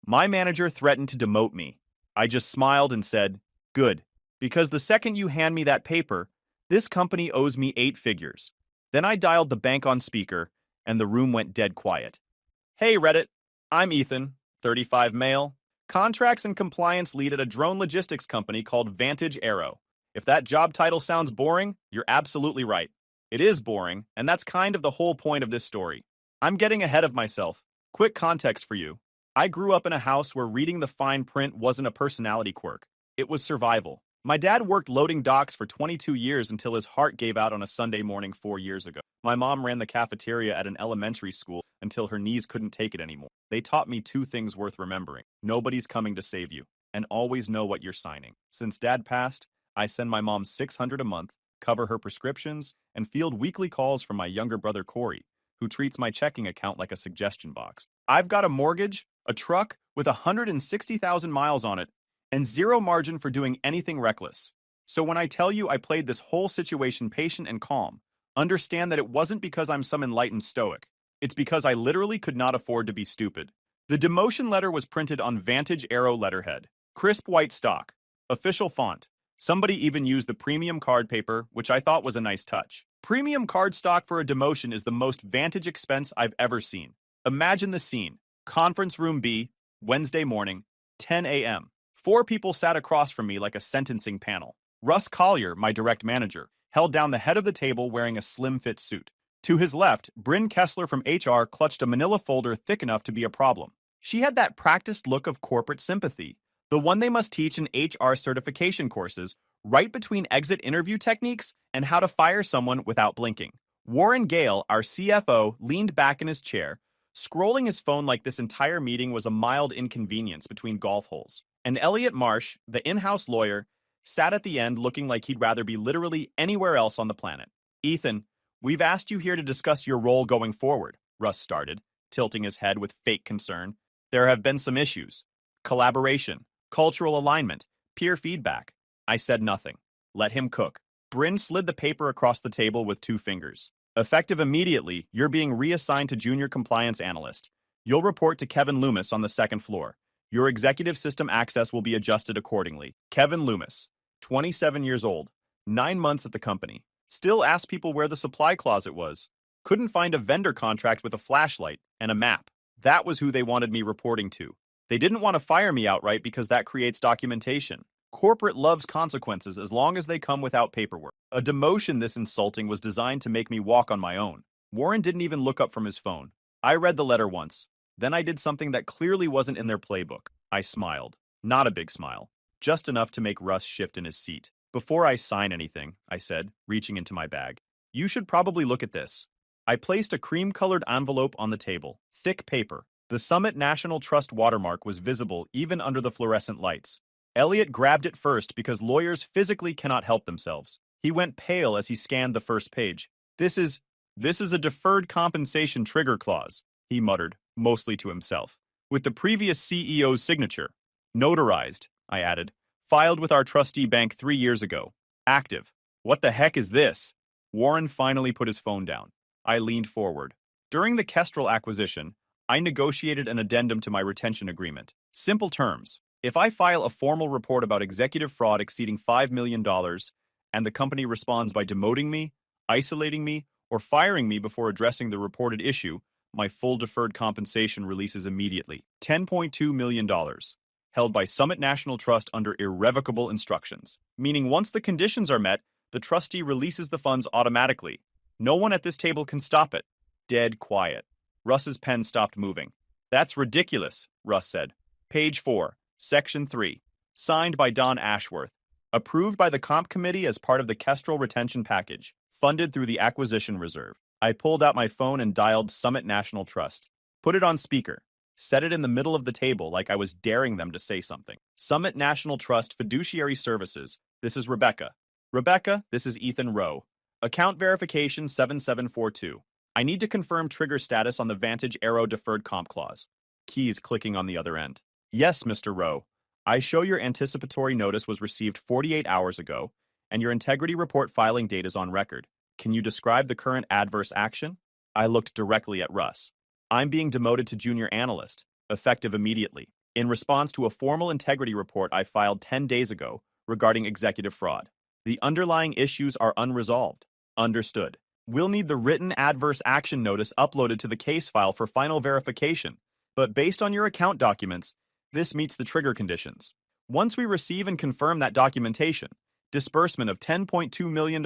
My manager threatened to demote me. I just smiled and said, "Good, because the second you hand me that paper, this company owes me 8 figures." Then I dialed the bank on speaker, and the room went dead quiet. "Hey, Reddit. I'm Ethan, 35 male, contracts and compliance lead at a drone logistics company called Vantage Aero. If that job title sounds boring, you're absolutely right. It is boring, and that's kind of the whole point of this story. I'm getting ahead of myself. Quick context for you. I grew up in a house where reading the fine print wasn't a personality quirk. It was survival. My dad worked loading docks for 22 years until his heart gave out on a Sunday morning 4 years ago. My mom ran the cafeteria at an elementary school until her knees couldn't take it anymore. They taught me 2 things worth remembering. Nobody's coming to save you, and always know what you're signing. Since Dad passed, I send my mom $600 a month, cover her prescriptions, and field weekly calls from my younger brother Corey, who treats my checking account like a suggestion box. I've got a mortgage, a truck with 160,000 miles on it, and zero margin for doing anything reckless. So when I tell you I played this whole situation patient and calm, understand that it wasn't because I'm some enlightened stoic. It's because I literally could not afford to be stupid. The demotion letter was printed on Vantage Aero letterhead. Crisp white stock. Official font. Somebody even used the premium card paper, which I thought was a nice touch. Premium card stock for a demotion is the most Vantage expense I've ever seen. Imagine the scene. Conference room B, Wednesday morning, 10 a.m. 4 people sat across from me like a sentencing panel. Russ Collier, my direct manager, held down the head of the table wearing a slim-fit suit. To his left, Bryn Kessler from HR clutched a manila folder thick enough to be a problem. She had that practiced look of corporate sympathy, the one they must teach in HR certification courses, right between exit interview techniques and how to fire someone without blinking. Warren Gale, our CFO, leaned back in his chair, scrolling his phone like this entire meeting was a mild inconvenience between golf holes. And Elliot Marsh, the in-house lawyer, sat at the end looking like he'd rather be literally anywhere else on the planet. "Ethan, we've asked you here to discuss your role going forward," Russ started, tilting his head with fake concern. "There have been some issues. Collaboration, cultural alignment, peer feedback." I said nothing. Let him cook. Bryn slid the paper across the table with 2 fingers. "Effective immediately, you're being reassigned to junior compliance analyst. You'll report to Kevin Loomis on the 2nd floor. Your executive system access will be adjusted accordingly." Kevin Loomis, 27 years old, 9 months at the company. Still asked people where the supply closet was. Couldn't find a vendor contract with a flashlight and a map. That was who they wanted me reporting to. They didn't want to fire me outright because that creates documentation. Corporate loves consequences as long as they come without paperwork. A demotion this insulting was designed to make me walk on my own. Warren didn't even look up from his phone. I read the letter once. Then I did something that clearly wasn't in their playbook. I smiled. Not a big smile. Just enough to make Russ shift in his seat. "Before I sign anything," I said, reaching into my bag, "you should probably look at this." I placed a cream-colored envelope on the table. Thick paper. The Summit National Trust watermark was visible even under the fluorescent lights. Elliot grabbed it first because lawyers physically cannot help themselves. He went pale as he scanned the first page. This is a deferred compensation trigger clause," he muttered, mostly to himself, "with the previous CEO's signature. Notarized," I added. "Filed with our trustee bank 3 years ago. Active." "What the heck is this?" Warren finally put his phone down. I leaned forward. "During the Kestrel acquisition, I negotiated an addendum to my retention agreement. Simple terms. If I file a formal report about executive fraud exceeding $5 million, and the company responds by demoting me, isolating me, or firing me before addressing the reported issue, my full deferred compensation releases immediately. $10.2 million. Held by Summit National Trust under irrevocable instructions. Meaning once the conditions are met, the trustee releases the funds automatically. No one at this table can stop it." Dead quiet. Russ's pen stopped moving. "That's ridiculous," Russ said. "Page 4, Section 3. Signed by Don Ashworth. Approved by the Comp Committee as part of the Kestrel retention package. Funded through the acquisition reserve." I pulled out my phone and dialed Summit National Trust. Put it on speaker. Set it in the middle of the table like I was daring them to say something. "Summit National Trust Fiduciary Services. This is Rebecca. Rebecca, this is Ethan Rowe. Account verification 7742. I need to confirm trigger status on the Vantage Aero deferred comp clause." Keys clicking on the other end. "Yes, Mr. Rowe. I show your anticipatory notice was received 48 hours ago, and your integrity report filing date is on record. Can you describe the current adverse action?" I looked directly at Russ. "I'm being demoted to junior analyst, effective immediately. in response to a formal integrity report I filed 10 days ago regarding executive fraud. The underlying issues are unresolved. Understood. We'll need the written adverse action notice uploaded to the case file for final verification, but based on your account documents, this meets the trigger conditions. Once we receive and confirm that documentation, disbursement of $10.2 million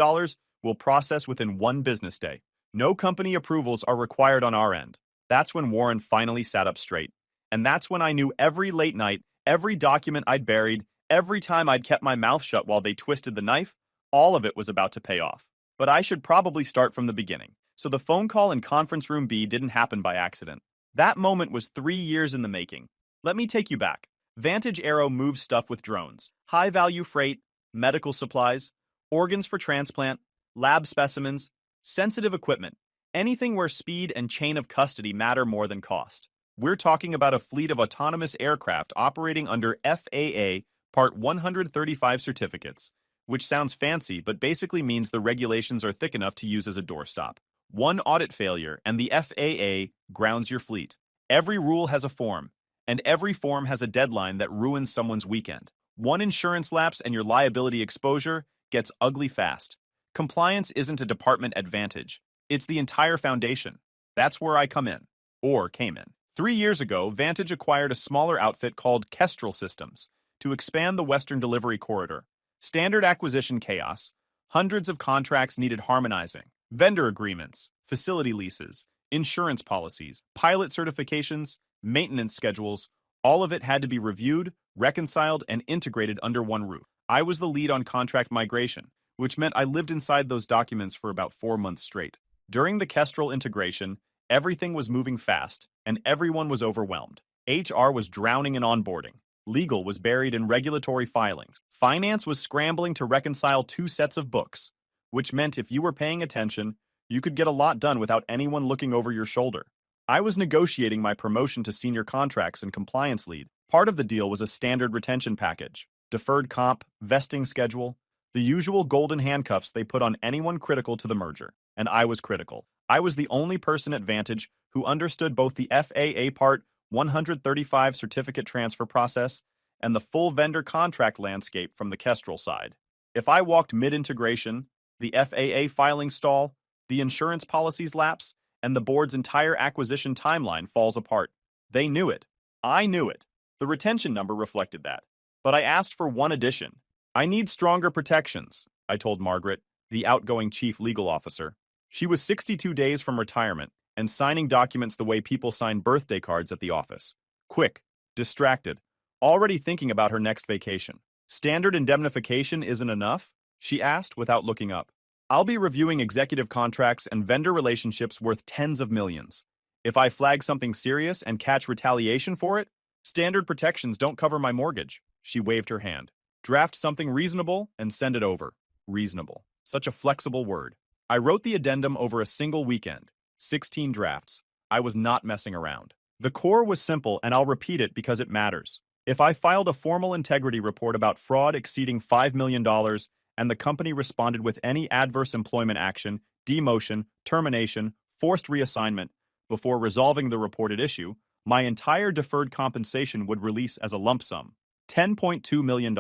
will process within 1 business day. No company approvals are required on our end. That's when Warren finally sat up straight. And that's when I knew every late night, every document I'd buried, every time I'd kept my mouth shut while they twisted the knife, all of it was about to pay off. But I should probably start from the beginning. So the phone call in conference room B didn't happen by accident. That moment was 3 years in the making. Let me take you back. Vantage Aero moves stuff with drones. High-value freight, medical supplies, organs for transplant, lab specimens, sensitive equipment. Anything where speed and chain of custody matter more than cost. We're talking about a fleet of autonomous aircraft operating under FAA Part 135 certificates, which sounds fancy but basically means the regulations are thick enough to use as a doorstop. One audit failure and the FAA grounds your fleet. Every rule has a form, and every form has a deadline that ruins someone's weekend. One insurance lapse and your liability exposure gets ugly fast. Compliance isn't a department advantage. It's the entire foundation. That's where I come in, or came in. 3 years ago, Vantage acquired a smaller outfit called Kestrel Systems to expand the Western Delivery Corridor. Standard acquisition chaos, hundreds of contracts needed harmonizing, vendor agreements, facility leases, insurance policies, pilot certifications, maintenance schedules, all of it had to be reviewed, reconciled, and integrated under one roof. I was the lead on contract migration, which meant I lived inside those documents for about 4 months straight. During the Kestrel integration, everything was moving fast, and everyone was overwhelmed. HR was drowning in onboarding. Legal was buried in regulatory filings. Finance was scrambling to reconcile 2 sets of books, which meant if you were paying attention, you could get a lot done without anyone looking over your shoulder. I was negotiating my promotion to senior contracts and compliance lead. Part of the deal was a standard retention package, deferred comp, vesting schedule, the usual golden handcuffs they put on anyone critical to the merger. And I was critical. I was the only person at Vantage who understood both the FAA Part 135 certificate transfer process and the full vendor contract landscape from the Kestrel side. If I walked mid-integration, the FAA filing stall, the insurance policies lapse, and the board's entire acquisition timeline falls apart. They knew it. I knew it. The retention number reflected that. But I asked for one addition. I need stronger protections, I told Margaret, the outgoing chief legal officer. She was 62 days from retirement and signing documents the way people sign birthday cards at the office. Quick, distracted, already thinking about her next vacation. Standard indemnification isn't enough? She asked without looking up. I'll be reviewing executive contracts and vendor relationships worth tens of millions. If I flag something serious and catch retaliation for it, standard protections don't cover my mortgage. She waved her hand. Draft something reasonable and send it over. Reasonable. Such a flexible word. I wrote the addendum over a single weekend. 16 drafts. I was not messing around. The core was simple, and I'll repeat it because it matters. If I filed a formal integrity report about fraud exceeding $5 million and the company responded with any adverse employment action, demotion, termination, forced reassignment, before resolving the reported issue, my entire deferred compensation would release as a lump sum. $10.2 million,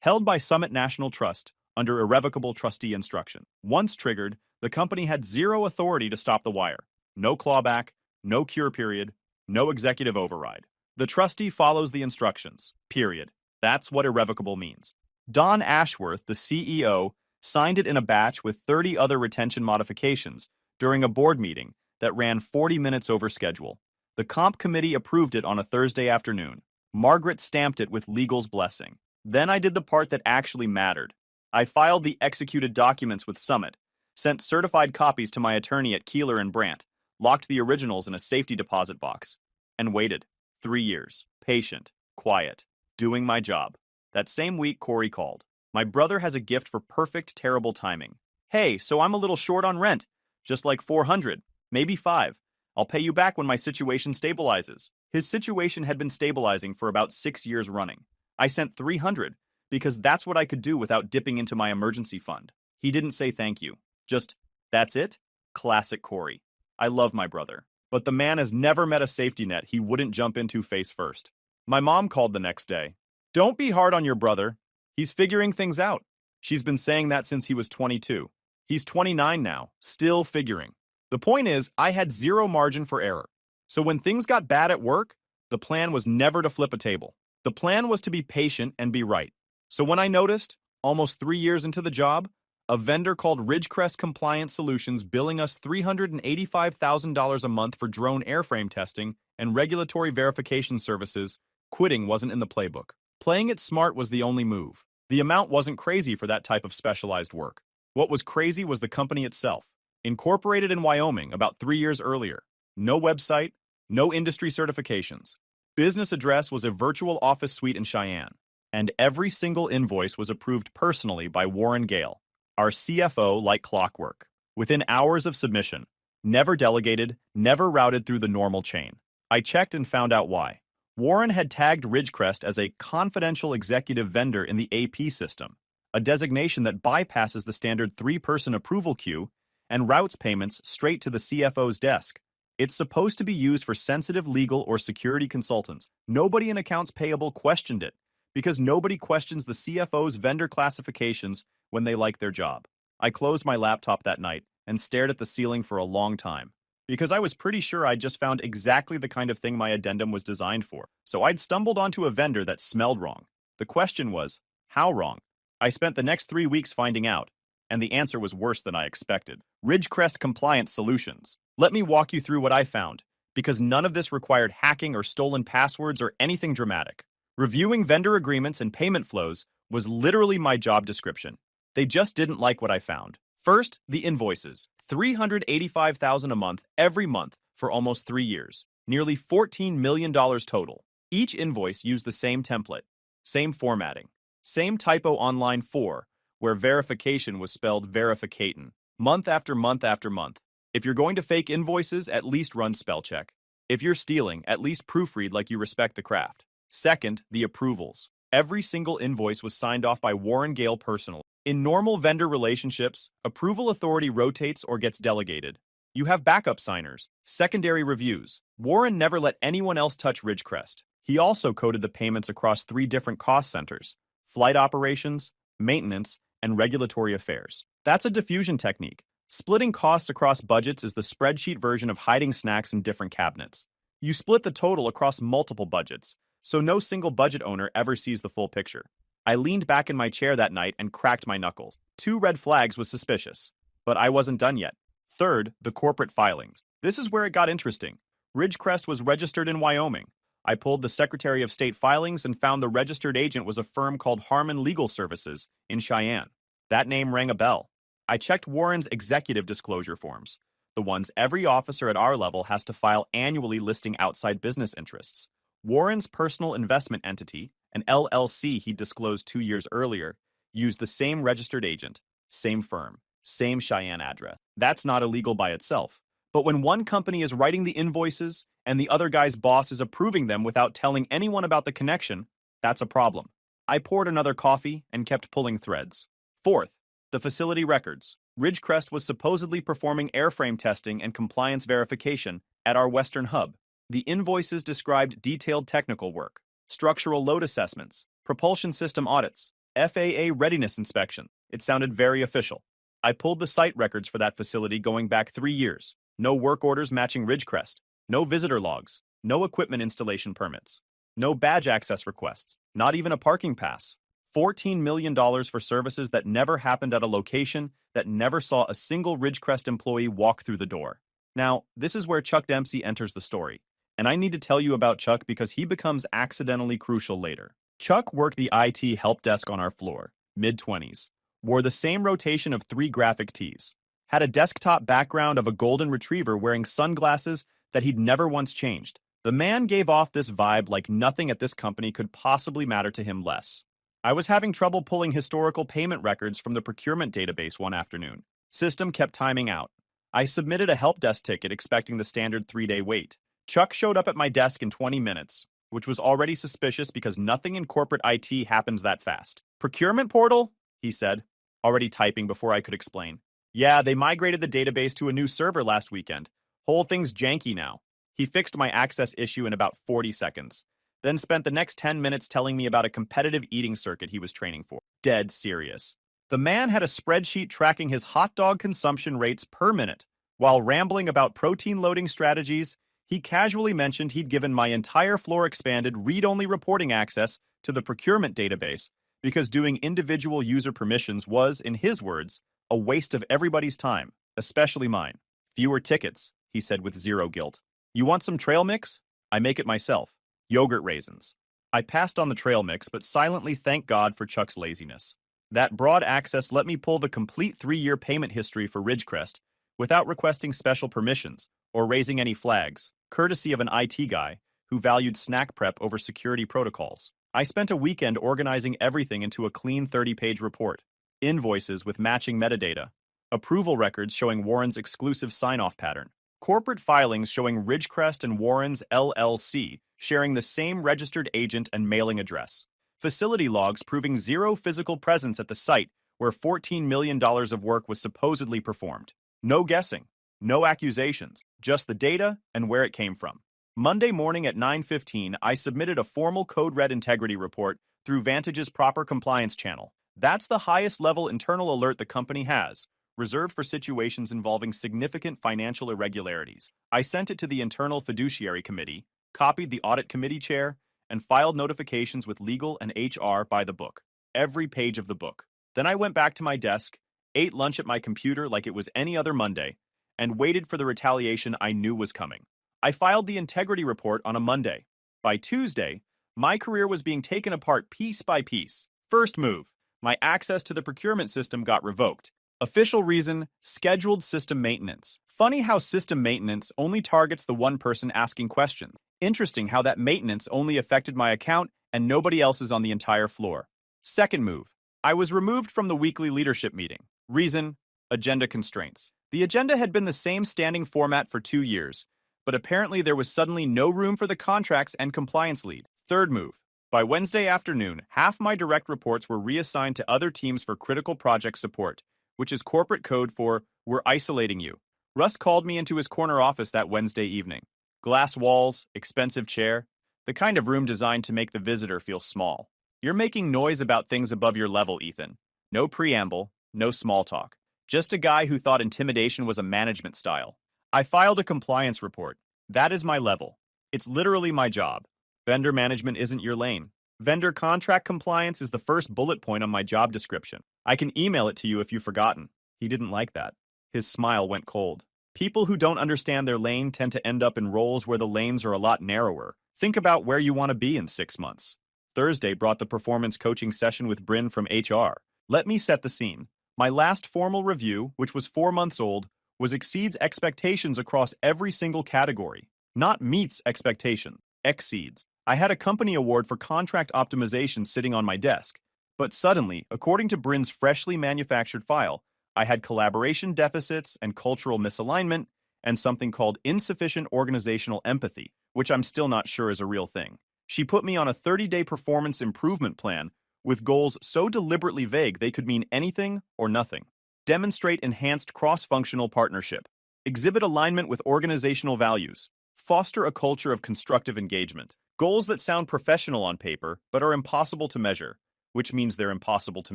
held by Summit National Trust under irrevocable trustee instruction. Once triggered, the company had zero authority to stop the wire. No clawback, no cure period, no executive override. The trustee follows the instructions, period. That's what irrevocable means. Don Ashworth, the CEO, signed it in a batch with 30 other retention modifications during a board meeting that ran 40 minutes over schedule. The comp committee approved it on a Thursday afternoon. Margaret stamped it with legal's blessing. Then I did the part that actually mattered. I filed the executed documents with Summit, sent certified copies to my attorney at Qley and Brandt, locked the originals in a safety deposit box, and waited. 3 years. Patient, quiet, doing my job. That same week, Corey called. My brother has a gift for perfect, terrible timing. Hey, so I'm a little short on rent. Just like 400, maybe 5. I'll pay you back when my situation stabilizes. His situation had been stabilizing for about 6 years running. I sent 300 because that's what I could do without dipping into my emergency fund. He didn't say thank you. Just, that's it? Classic Corey. I love my brother. But the man has never met a safety net he wouldn't jump into face first. My mom called the next day. Don't be hard on your brother. He's figuring things out. She's been saying that since he was 22. He's 29 now, still figuring. The point is, I had zero margin for error. So when things got bad at work, the plan was never to flip a table. The plan was to be patient and be right. So when I noticed, almost 3 years into the job, a vendor called Ridgecrest Compliance Solutions billing us $385,000 a month for drone airframe testing and regulatory verification services, quitting wasn't in the playbook. Playing it smart was the only move. The amount wasn't crazy for that type of specialized work. What was crazy was the company itself. Incorporated in Wyoming about 3 years earlier. No website, no industry certifications. Business address was a virtual office suite in Cheyenne. And every single invoice was approved personally by Warren Gale, our CFO, like clockwork. Within hours of submission. Never delegated, never routed through the normal chain. I checked and found out why. Warren had tagged Ridgecrest as a confidential executive vendor in the AP system, a designation that bypasses the standard 3-person approval queue and routes payments straight to the CFO's desk. It's supposed to be used for sensitive legal or security consultants. Nobody in accounts payable questioned it, because nobody questions the CFO's vendor classifications when they like their job. I closed my laptop that night and stared at the ceiling for a long time, because I was pretty sure I'd just found exactly the kind of thing my addendum was designed for. So I'd stumbled onto a vendor that smelled wrong. The question was, how wrong? I spent the next 3 weeks finding out, and the answer was worse than I expected. Ridgecrest Compliance Solutions. Let me walk you through what I found, because none of this required hacking or stolen passwords or anything dramatic. Reviewing vendor agreements and payment flows was literally my job description. They just didn't like what I found. First, the invoices. $385,000 a month every month for almost 3 years. Nearly $14 million total. Each invoice used the same template, same formatting, same typo on line 4, where verification was spelled verificatin. Month after month after month. If you're going to fake invoices, at least run spell check. If you're stealing, at least proofread like you respect the craft. Second, the approvals. Every single invoice was signed off by Warren Gale personally. In normal vendor relationships, approval authority rotates or gets delegated. You have backup signers, secondary reviews. Warren never let anyone else touch Ridgecrest. He also coded the payments across 3 different cost centers: flight operations, maintenance, and regulatory affairs. That's a diffusion technique. Splitting costs across budgets is the spreadsheet version of hiding snacks in different cabinets. You split the total across multiple budgets, so no single budget owner ever sees the full picture. I leaned back in my chair that night and cracked my knuckles. 2 red flags was suspicious. But I wasn't done yet. Third, the corporate filings. This is where it got interesting. Ridgecrest was registered in Wyoming. I pulled the Secretary of State filings and found the registered agent was a firm called Harmon Legal Services in Cheyenne. That name rang a bell. I checked Warren's executive disclosure forms, the ones every officer at our level has to file annually listing outside business interests. Warren's personal investment entity, an LLC he disclosed 2 years earlier, used the same registered agent, same firm, same Cheyenne address. That's not illegal by itself. But when one company is writing the invoices and the other guy's boss is approving them without telling anyone about the connection, that's a problem. I poured another coffee and kept pulling threads. Fourth, the facility records. Ridgecrest was supposedly performing airframe testing and compliance verification at our Western hub. The invoices described detailed technical work, structural load assessments, propulsion system audits, FAA readiness inspection. It sounded very official. I pulled the site records for that facility going back 3 years. No work orders matching Ridgecrest, no visitor logs, no equipment installation permits, no badge access requests, not even a parking pass. $14 million for services that never happened at a location that never saw a single Ridgecrest employee walk through the door. Now, this is where Chuck Dempsey enters the story. And I need to tell you about Chuck because he becomes accidentally crucial later. Chuck worked the IT help desk on our floor, mid-20s, wore the same rotation of 3 graphic tees, had a desktop background of a golden retriever wearing sunglasses that he'd never once changed. The man gave off this vibe like nothing at this company could possibly matter to him less. I was having trouble pulling historical payment records from the procurement database one afternoon. System kept timing out. I submitted a help desk ticket expecting the standard 3-day wait. Chuck showed up at my desk in 20 minutes, which was already suspicious because nothing in corporate IT happens that fast. Procurement portal? He said, already typing before I could explain. Yeah, they migrated the database to a new server last weekend. Whole thing's janky now. He fixed my access issue in about 40 seconds. then spent the next 10 minutes telling me about a competitive eating circuit he was training for. Dead serious. The man had a spreadsheet tracking his hot dog consumption rates per minute. While rambling about protein loading strategies, he casually mentioned he'd given my entire floor expanded read-only reporting access to the procurement database because doing individual user permissions was, in his words, a waste of everybody's time, especially mine. Fewer tickets, he said with zero guilt. You want some trail mix? I make it myself. Yogurt raisins. I passed on the trail mix, but silently thanked God for Chuck's laziness. That broad access let me pull the complete 3-year payment history for Ridgecrest without requesting special permissions or raising any flags, courtesy of an IT guy who valued snack prep over security protocols. I spent a weekend organizing everything into a clean 30-page report. Invoices with matching metadata. Approval records showing Warren's exclusive sign-off pattern. Corporate filings showing Ridgecrest and Warren's LLC sharing the same registered agent and mailing address. Facility logs proving zero physical presence at the site where $14 million of work was supposedly performed. No guessing, no accusations, just the data and where it came from. Monday morning at 9:15, I submitted a formal code red integrity report through Vantage's proper compliance channel. That's the highest level internal alert the company has, reserved for situations involving significant financial irregularities. I sent it to the Internal Fiduciary Committee, copied the Audit Committee chair, and filed notifications with legal and HR by the book. Every page of the book. Then I went back to my desk, ate lunch at my computer like it was any other Monday, and waited for the retaliation I knew was coming. I filed the integrity report on a Monday. By Tuesday, my career was being taken apart piece by piece. First move, my access to the procurement system got revoked. Official reason, scheduled system maintenance. Funny how system maintenance only targets the one person asking questions. Interesting how that maintenance only affected my account and nobody else's on the entire floor. Second move, I was removed from the weekly leadership meeting. Reason, agenda constraints. The agenda had been the same standing format for 2 years, but apparently there was suddenly no room for the contracts and compliance lead. Third move, by Wednesday afternoon, half my direct reports were reassigned to other teams for critical project support, which is corporate code for, we're isolating you. Russ called me into his corner office that Wednesday evening. Glass walls, expensive chair, the kind of room designed to make the visitor feel small. You're making noise about things above your level, Ethan. No preamble, no small talk. Just a guy who thought intimidation was a management style. I filed a compliance report. That is my level. It's literally my job. Vendor management isn't your lane. Vendor contract compliance is the first bullet point on my job description. I can email it to you if you've forgotten. He didn't like that. His smile went cold. People who don't understand their lane tend to end up in roles where the lanes are a lot narrower. Think about where you want to be in 6 months. Thursday brought the performance coaching session with Bryn from HR. Let me set the scene. My last formal review, which was 4 months old, was exceeds expectations across every single category. Not meets expectation, exceeds. I had a company award for contract optimization sitting on my desk, but suddenly, according to Bryn's freshly manufactured file, I had collaboration deficits and cultural misalignment and something called insufficient organizational empathy, which I'm still not sure is a real thing. She put me on a 30-day performance improvement plan with goals so deliberately vague they could mean anything or nothing. Demonstrate enhanced cross-functional partnership. Exhibit alignment with organizational values. Foster a culture of constructive engagement. Goals that sound professional on paper, but are impossible to measure, which means they're impossible to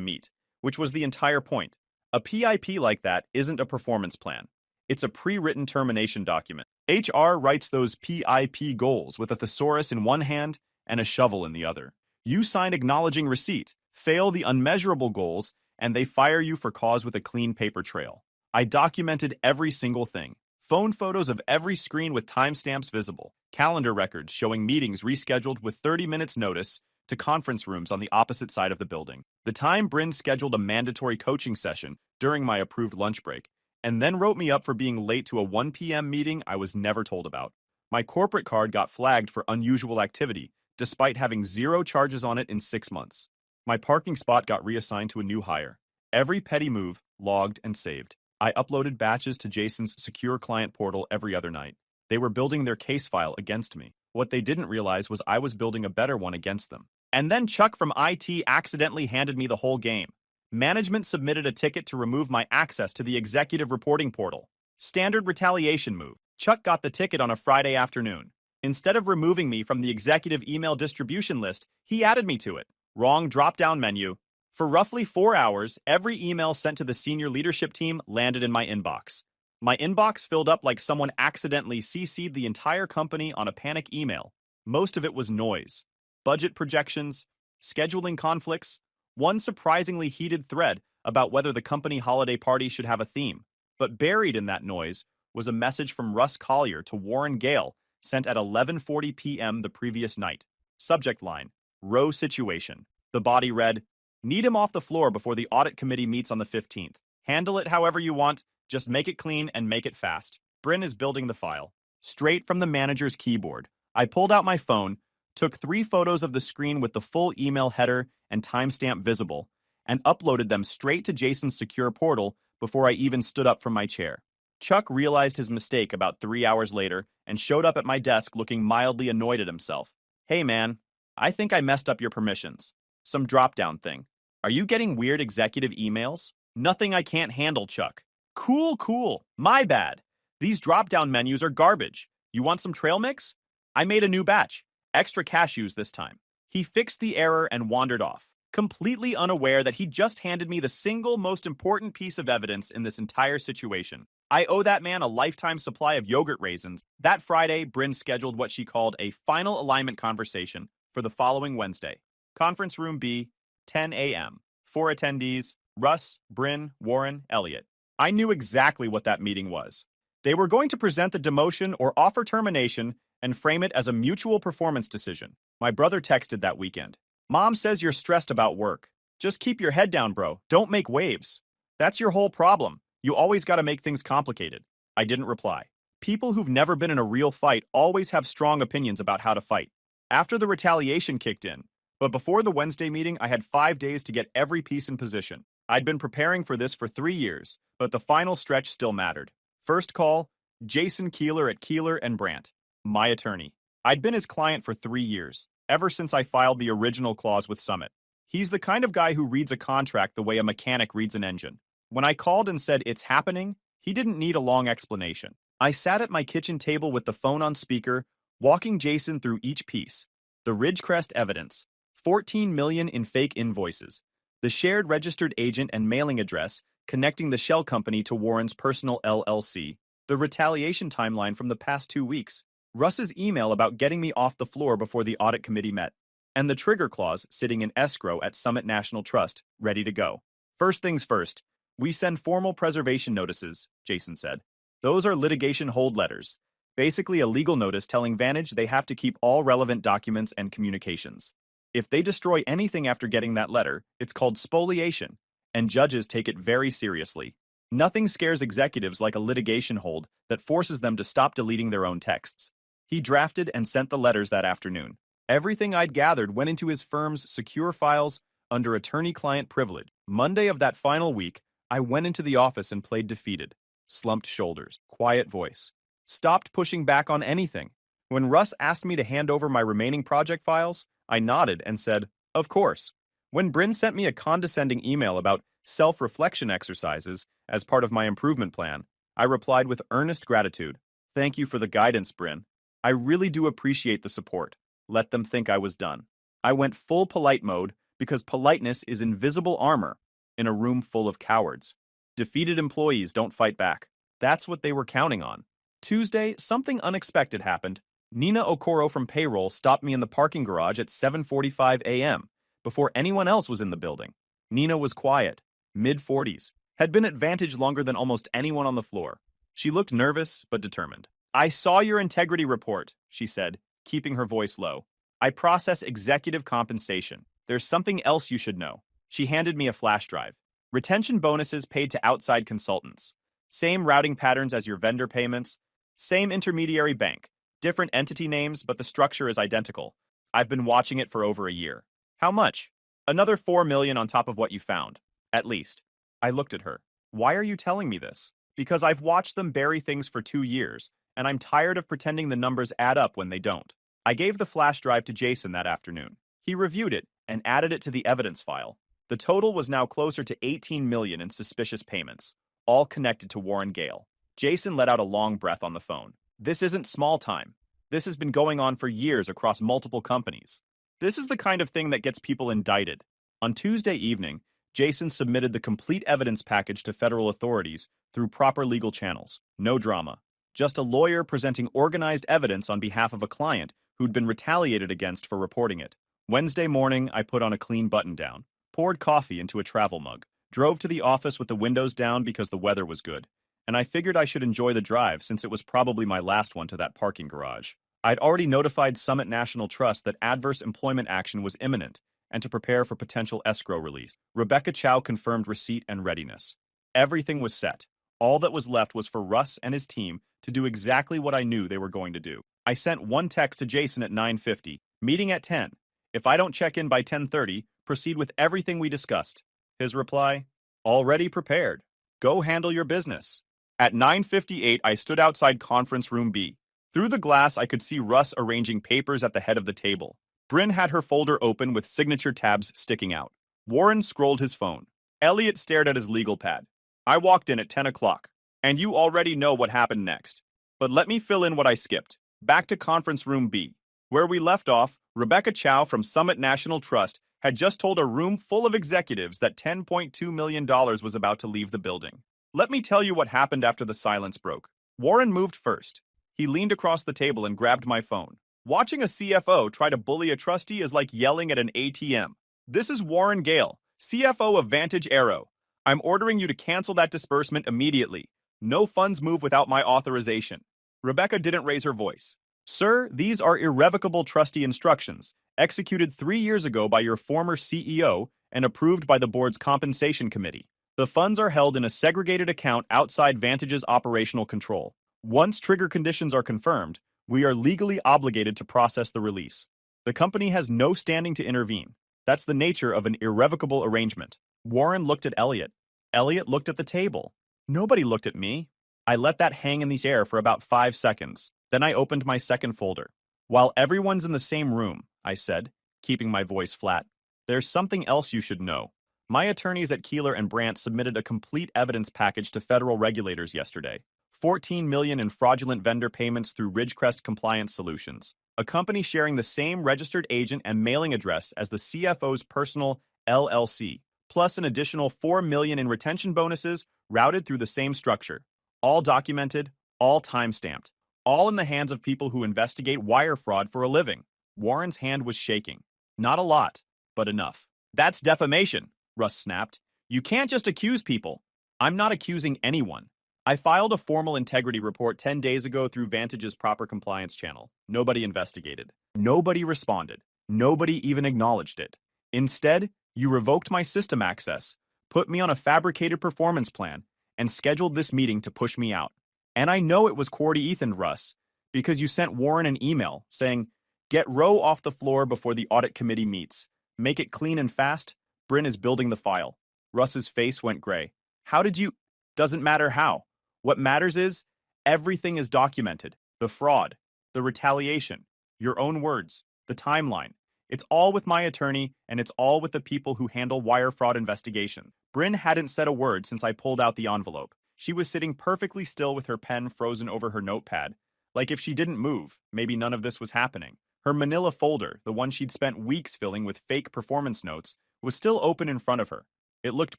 meet, which was the entire point. A PIP like that isn't a performance plan. It's a pre-written termination document. HR writes those PIP goals with a thesaurus in one hand and a shovel in the other. You sign acknowledging receipt, fail the unmeasurable goals, and they fire you for cause with a clean paper trail. I documented every single thing. Phone photos of every screen with timestamps visible. Calendar records showing meetings rescheduled with 30 minutes notice to conference rooms on the opposite side of the building. The time Bryn scheduled a mandatory coaching session during my approved lunch break, and then wrote me up for being late to a 1 p.m. meeting I was never told about. My corporate card got flagged for unusual activity, despite having 0 charges on it in 6 months. My parking spot got reassigned to a new hire. Every petty move, logged and saved. I uploaded batches to Jason's secure client portal every other night. They were building their case file against me. What they didn't realize was I was building a better one against them. And then Chuck from IT accidentally handed me the whole game. Management submitted a ticket to remove my access to the executive reporting portal. Standard retaliation move. Chuck got the ticket on a Friday afternoon. Instead of removing me from the executive email distribution list, he added me to it. Wrong drop-down menu. For roughly 4 hours, every email sent to the senior leadership team landed in my inbox. My inbox filled up like someone accidentally CC'd the entire company on a panic email. Most of it was noise. Budget projections, scheduling conflicts, one surprisingly heated thread about whether the company holiday party should have a theme. But buried in that noise was a message from Russ Collier to Warren Gale, sent at 11:40 p.m. the previous night. Subject line, row situation. The body read, need him off the floor before the audit committee meets on the 15th. Handle it however you want, just make it clean and make it fast. Bryn is building the file. Straight from the manager's keyboard, I pulled out my phone, took 3 photos of the screen with the full email header and timestamp visible, and uploaded them straight to Jason's secure portal before I even stood up from my chair. Chuck realized his mistake about 3 hours later and showed up at my desk looking mildly annoyed at himself. Hey man, I think I messed up your permissions. Some drop-down thing. Are you getting weird executive emails? Nothing I can't handle, Chuck. Cool. My bad. These drop-down menus are garbage. You want some trail mix? I made a new batch. Extra cashews this time. He fixed the error and wandered off, completely unaware that he just handed me the single most important piece of evidence in this entire situation. I owe that man a lifetime supply of yogurt raisins. That Friday, Bryn scheduled what she called a final alignment conversation for the following Wednesday. Conference Room B, 10 a.m. 4 attendees, Russ, Bryn, Warren, Elliot. I knew exactly what that meeting was. They were going to present the demotion or offer termination and frame it as a mutual performance decision. My brother texted that weekend. Mom says you're stressed about work. Just keep your head down, bro. Don't make waves. That's your whole problem. You always got to make things complicated. I didn't reply. People who've never been in a real fight always have strong opinions about how to fight. After the retaliation kicked in, but before the Wednesday meeting, I had 5 days to get every piece in position. I'd been preparing for this for 3 years, but the final stretch still mattered. First call, Jason Keeler at Keeler and Brandt, my attorney. I'd been his client for 3 years, ever since I filed the original clause with Summit. He's the kind of guy who reads a contract the way a mechanic reads an engine. When I called and said it's happening, he didn't need a long explanation. I sat at my kitchen table with the phone on speaker, walking Jason through each piece. The Ridgecrest evidence, 14 million in fake invoices, the shared registered agent and mailing address connecting the shell company to Warren's personal LLC, the retaliation timeline from the past 2 weeks, Russ's email about getting me off the floor before the audit committee met, and the trigger clause sitting in escrow at Summit National Trust, ready to go. First things first, we send formal preservation notices, Jason said. Those are litigation hold letters, basically a legal notice telling Vantage they have to keep all relevant documents and communications. If they destroy anything after getting that letter, it's called spoliation, and judges take it very seriously. Nothing scares executives like a litigation hold that forces them to stop deleting their own texts. He drafted and sent the letters that afternoon. Everything I'd gathered went into his firm's secure files under attorney-client privilege. Monday of that final week, I went into the office and played defeated. Slumped shoulders, quiet voice. Stopped pushing back on anything. When Russ asked me to hand over my remaining project files, I nodded and said, of course. When Bryn sent me a condescending email about self-reflection exercises as part of my improvement plan, I replied with earnest gratitude. Thank you for the guidance, Bryn. I really do appreciate the support. Let them think I was done. I went full polite mode because politeness is invisible armor in a room full of cowards. Defeated employees don't fight back. That's what they were counting on. Tuesday, something unexpected happened. Nina Okoro from payroll stopped me in the parking garage at 7:45 a.m. before anyone else was in the building. Nina was quiet, mid-40s, had been at Vantage longer than almost anyone on the floor. She looked nervous but determined. I saw your integrity report, she said, keeping her voice low. I process executive compensation. There's something else you should know. She handed me a flash drive. Retention bonuses paid to outside consultants. Same routing patterns as your vendor payments. Same intermediary bank. Different entity names, but the structure is identical. I've been watching it for over a year. How much? Another 4 million on top of what you found. At least. I looked at her. Why are you telling me this? Because I've watched them bury things for 2 years, and I'm tired of pretending the numbers add up when they don't. I gave the flash drive to Jason that afternoon. He reviewed it and added it to the evidence file. The total was now closer to 18 million in suspicious payments, all connected to Warren Gale. Jason let out a long breath on the phone. This isn't small time. This has been going on for years across multiple companies. This is the kind of thing that gets people indicted. On Tuesday evening, Jason submitted the complete evidence package to federal authorities through proper legal channels. No drama. Just a lawyer presenting organized evidence on behalf of a client who'd been retaliated against for reporting it. Wednesday morning, I put on a clean button-down, poured coffee into a travel mug, drove to the office with the windows down because the weather was good, and I figured I should enjoy the drive since it was probably my last one to that parking garage. I'd already notified Summit National Trust that adverse employment action was imminent and to prepare for potential escrow release. Rebecca Chow confirmed receipt and readiness. Everything was set. All that was left was for Russ and his team to do exactly what I knew they were going to do. I sent one text to Jason at 9:50, meeting at 10. If I don't check in by 10:30, proceed with everything we discussed. His reply, already prepared. Go handle your business. At 9:58, I stood outside conference room B. Through the glass, I could see Russ arranging papers at the head of the table. Bryn had her folder open with signature tabs sticking out. Warren scrolled his phone. Elliot stared at his legal pad. I walked in at 10 o'clock, and you already know what happened next. But let me fill in what I skipped. Back to conference room B. Where we left off, Rebecca Chow from Summit National Trust had just told a room full of executives that $10.2 million was about to leave the building. Let me tell you what happened after the silence broke. Warren moved first. He leaned across the table and grabbed my phone. Watching a CFO try to bully a trustee is like yelling at an ATM. This is Warren Gale, CFO of Vantage Aero. I'm ordering you to cancel that disbursement immediately. No funds move without my authorization. Rebecca didn't raise her voice. Sir, these are irrevocable trustee instructions, executed 3 years ago by your former CEO and approved by the board's compensation committee. The funds are held in a segregated account outside Vantage's operational control. Once trigger conditions are confirmed, we are legally obligated to process the release. The company has no standing to intervene. That's the nature of an irrevocable arrangement. Warren looked at Elliot. Elliot looked at the table. Nobody looked at me. I let that hang in the air for about 5 seconds. Then I opened my second folder. While everyone's in the same room, I said, keeping my voice flat, there's something else you should know. My attorneys at Qley and Brandt submitted a complete evidence package to federal regulators yesterday. $14 million in fraudulent vendor payments through Ridgecrest Compliance Solutions, a company sharing the same registered agent and mailing address as the CFO's personal LLC, plus an additional $4 million in retention bonuses routed through the same structure. All documented, all time-stamped, all in the hands of people who investigate wire fraud for a living. Warren's hand was shaking. Not a lot, but enough. That's defamation, Russ snapped. You can't just accuse people. I'm not accusing anyone. I filed a formal integrity report 10 days ago through Vantage's proper compliance channel. Nobody investigated. Nobody responded. Nobody even acknowledged it. Instead, you revoked my system access, put me on a fabricated performance plan, and scheduled this meeting to push me out. And I know it was Ethan Russ, because you sent Warren an email saying, get Roe off the floor before the audit committee meets. Make it clean and fast. Bryn is building the file. Russ's face went gray. How did you? Doesn't matter how. What matters is, everything is documented. The fraud, the retaliation, your own words, the timeline. It's all with my attorney, and it's all with the people who handle wire fraud investigation. Bryn hadn't said a word since I pulled out the envelope. She was sitting perfectly still with her pen frozen over her notepad. Like if she didn't move, maybe none of this was happening. Her manila folder, the one she'd spent weeks filling with fake performance notes, was still open in front of her. It looked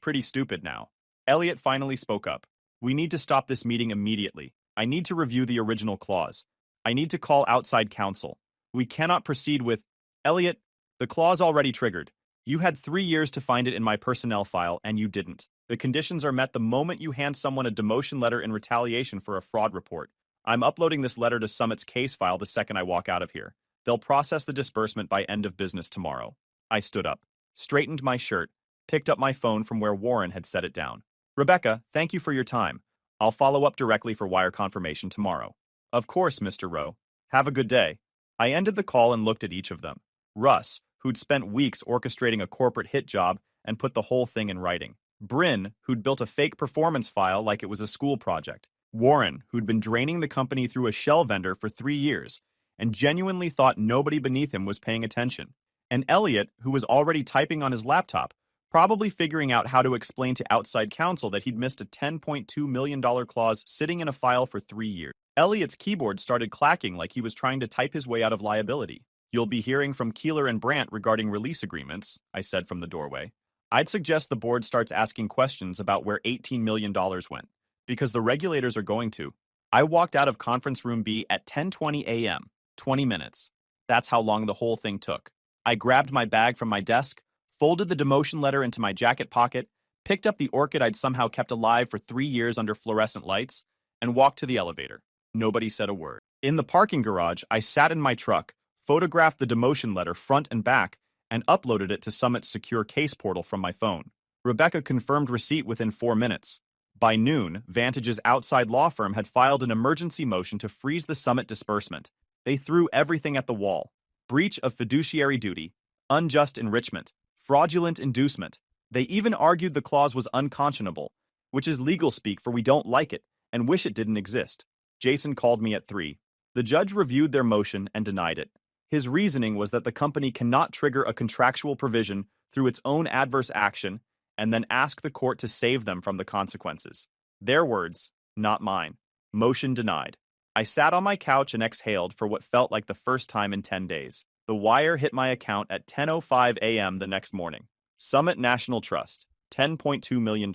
pretty stupid now. Elliot finally spoke up. We need to stop this meeting immediately. I need to review the original clause. I need to call outside counsel. We cannot proceed with... Elliot, the clause already triggered. You had 3 years to find it in my personnel file, and you didn't. The conditions are met the moment you hand someone a demotion letter in retaliation for a fraud report. I'm uploading this letter to Summit's case file the second I walk out of here. They'll process the disbursement by end of business tomorrow. I stood up, straightened my shirt, picked up my phone from where Warren had set it down. Rebecca, thank you for your time. I'll follow up directly for wire confirmation tomorrow. Of course, Mr. Rowe. Have a good day. I ended the call and looked at each of them. Russ, who'd spent weeks orchestrating a corporate hit job and put the whole thing in writing. Bryn, who'd built a fake performance file like it was a school project. Warren, who'd been draining the company through a shell vendor for 3 years and genuinely thought nobody beneath him was paying attention. And Elliot, who was already typing on his laptop, probably figuring out how to explain to outside counsel that he'd missed a $10.2 million clause sitting in a file for 3 years. Elliot's keyboard started clacking like he was trying to type his way out of liability. "You'll be hearing from Qley and Brandt regarding release agreements," I said from the doorway. "I'd suggest the board starts asking questions about where $18 million went, because the regulators are going to." I walked out of conference room B at 10:20 a.m., 20 minutes. That's how long the whole thing took. I grabbed my bag from my desk, folded the demotion letter into my jacket pocket, picked up the orchid I'd somehow kept alive for 3 years under fluorescent lights, and walked to the elevator. Nobody said a word. In the parking garage, I sat in my truck, photographed the demotion letter front and back, and uploaded it to Summit's secure case portal from my phone. Rebecca confirmed receipt within 4 minutes. By noon, Vantage's outside law firm had filed an emergency motion to freeze the Summit disbursement. They threw everything at the wall: breach of fiduciary duty, unjust enrichment, fraudulent inducement. They even argued the clause was unconscionable, which is legal speak for we don't like it and wish it didn't exist. Jason called me at 3. The judge reviewed their motion and denied it. His reasoning was that the company cannot trigger a contractual provision through its own adverse action and then ask the court to save them from the consequences. Their words, not mine. Motion denied. I sat on my couch and exhaled for what felt like the first time in 10 days. The wire hit my account at 10:05 a.m. the next morning. Summit National Trust, $10.2 million.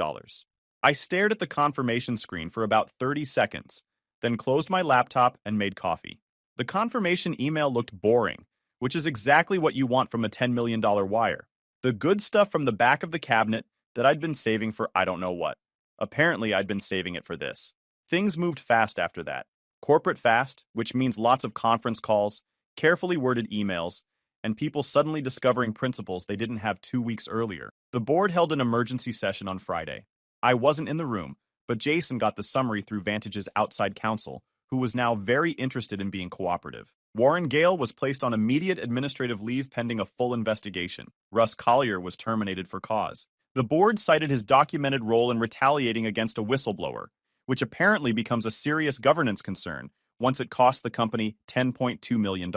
I stared at the confirmation screen for about 30 seconds, then closed my laptop and made coffee. The confirmation email looked boring, which is exactly what you want from a $10 million wire. The good stuff from the back of the cabinet that I'd been saving for I don't know what. Apparently, I'd been saving it for this. Things moved fast after that. Corporate fast, which means lots of conference calls, carefully worded emails, and people suddenly discovering principles they didn't have 2 weeks earlier. The board held an emergency session on Friday. I wasn't in the room, but Jason got the summary through Vantage's outside counsel, who was now very interested in being cooperative. Warren Gale was placed on immediate administrative leave pending a full investigation. Russ Collier was terminated for cause. The board cited his documented role in retaliating against a whistleblower, which apparently becomes a serious governance concern once it costs the company $10.2 million.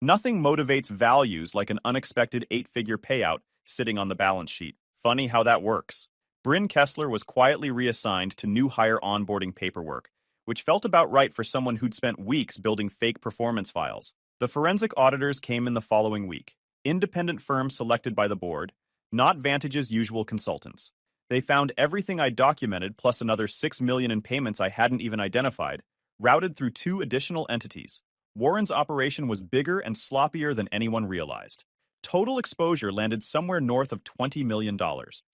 Nothing motivates values like an unexpected 8-figure payout sitting on the balance sheet. Funny how that works. Bryn Kessler was quietly reassigned to new hire onboarding paperwork, which felt about right for someone who'd spent weeks building fake performance files. The forensic auditors came in the following week. Independent firms selected by the board, not Vantage's usual consultants. They found everything I'd documented plus another $6 million in payments I hadn't even identified, routed through 2 additional entities. Warren's operation was bigger and sloppier than anyone realized. Total exposure landed somewhere north of $20 million.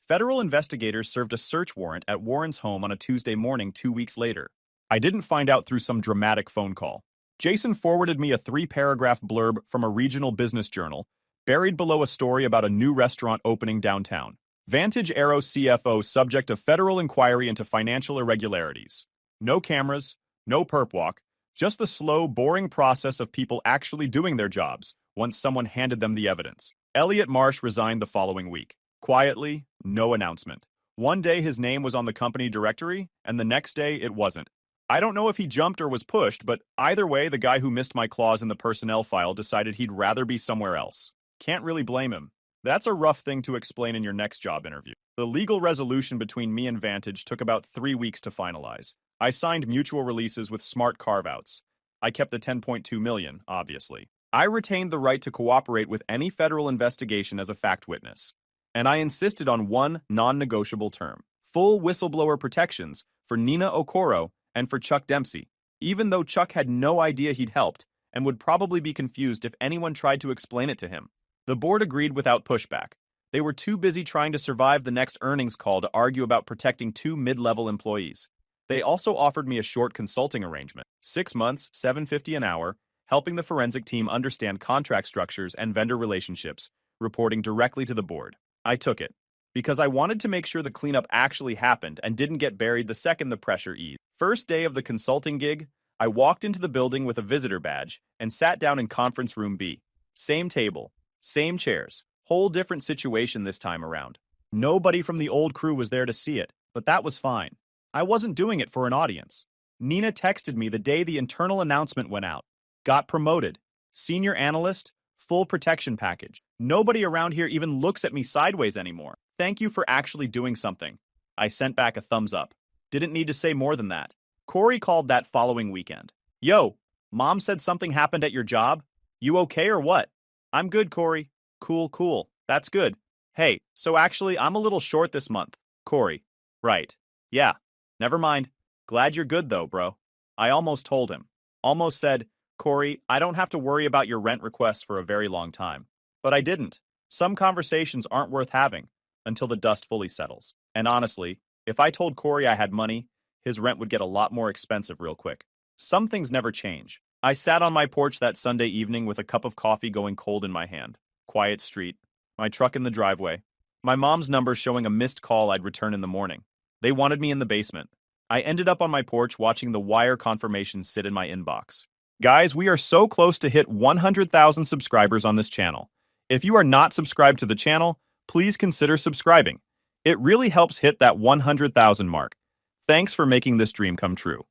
Federal investigators served a search warrant at Warren's home on a Tuesday morning 2 weeks later. I didn't find out through some dramatic phone call. Jason forwarded me a 3-paragraph blurb from a regional business journal, buried below a story about a new restaurant opening downtown. Vantage Aero CFO subject of federal inquiry into financial irregularities. No cameras, no perp walk, just the slow, boring process of people actually doing their jobs once someone handed them the evidence. Elliot Marsh resigned the following week. Quietly, no announcement. One day his name was on the company directory, and the next day it wasn't. I don't know if he jumped or was pushed, but either way, the guy who missed my clause in the personnel file decided he'd rather be somewhere else. Can't really blame him. That's a rough thing to explain in your next job interview. The legal resolution between me and Vantage took about 3 weeks to finalize. I signed mutual releases with smart carve-outs. I kept the $10.2 million, obviously. I retained the right to cooperate with any federal investigation as a fact witness. And I insisted on one non-negotiable term: full whistleblower protections for Nina Okoro and for Chuck Dempsey, even though Chuck had no idea he'd helped and would probably be confused if anyone tried to explain it to him. The board agreed without pushback. They were too busy trying to survive the next earnings call to argue about protecting 2 mid-level employees. They also offered me a short consulting arrangement, 6 months, $750 an hour, helping the forensic team understand contract structures and vendor relationships, reporting directly to the board. I took it, because I wanted to make sure the cleanup actually happened and didn't get buried the second the pressure eased. First day of the consulting gig, I walked into the building with a visitor badge and sat down in conference room B. Same table, same chairs, whole different situation this time around. Nobody from the old crew was there to see it, but that was fine. I wasn't doing it for an audience. Nina texted me the day the internal announcement went out. Got promoted. Senior analyst, full protection package. Nobody around here even looks at me sideways anymore. Thank you for actually doing something. I sent back a thumbs up. Didn't need to say more than that. Corey called that following weekend. Yo, mom said something happened at your job? You okay or what? I'm good, Corey. Cool, cool. That's good. Hey, so actually, I'm a little short this month. Corey. Right. Yeah. Never mind. Glad you're good though, bro. I almost told him. Almost said, Corey, I don't have to worry about your rent requests for a very long time. But I didn't. Some conversations aren't worth having until the dust fully settles. And honestly, if I told Corey I had money, his rent would get a lot more expensive real quick. Some things never change. I sat on my porch that Sunday evening with a cup of coffee going cold in my hand. Quiet street. My truck in the driveway. My mom's number showing a missed call I'd return in the morning. They wanted me in the basement. I ended up on my porch watching the wire confirmation sit in my inbox. Guys, we are so close to hit 100,000 subscribers on this channel. If you are not subscribed to the channel, please consider subscribing. It really helps hit that 100,000 mark. Thanks for making this dream come true.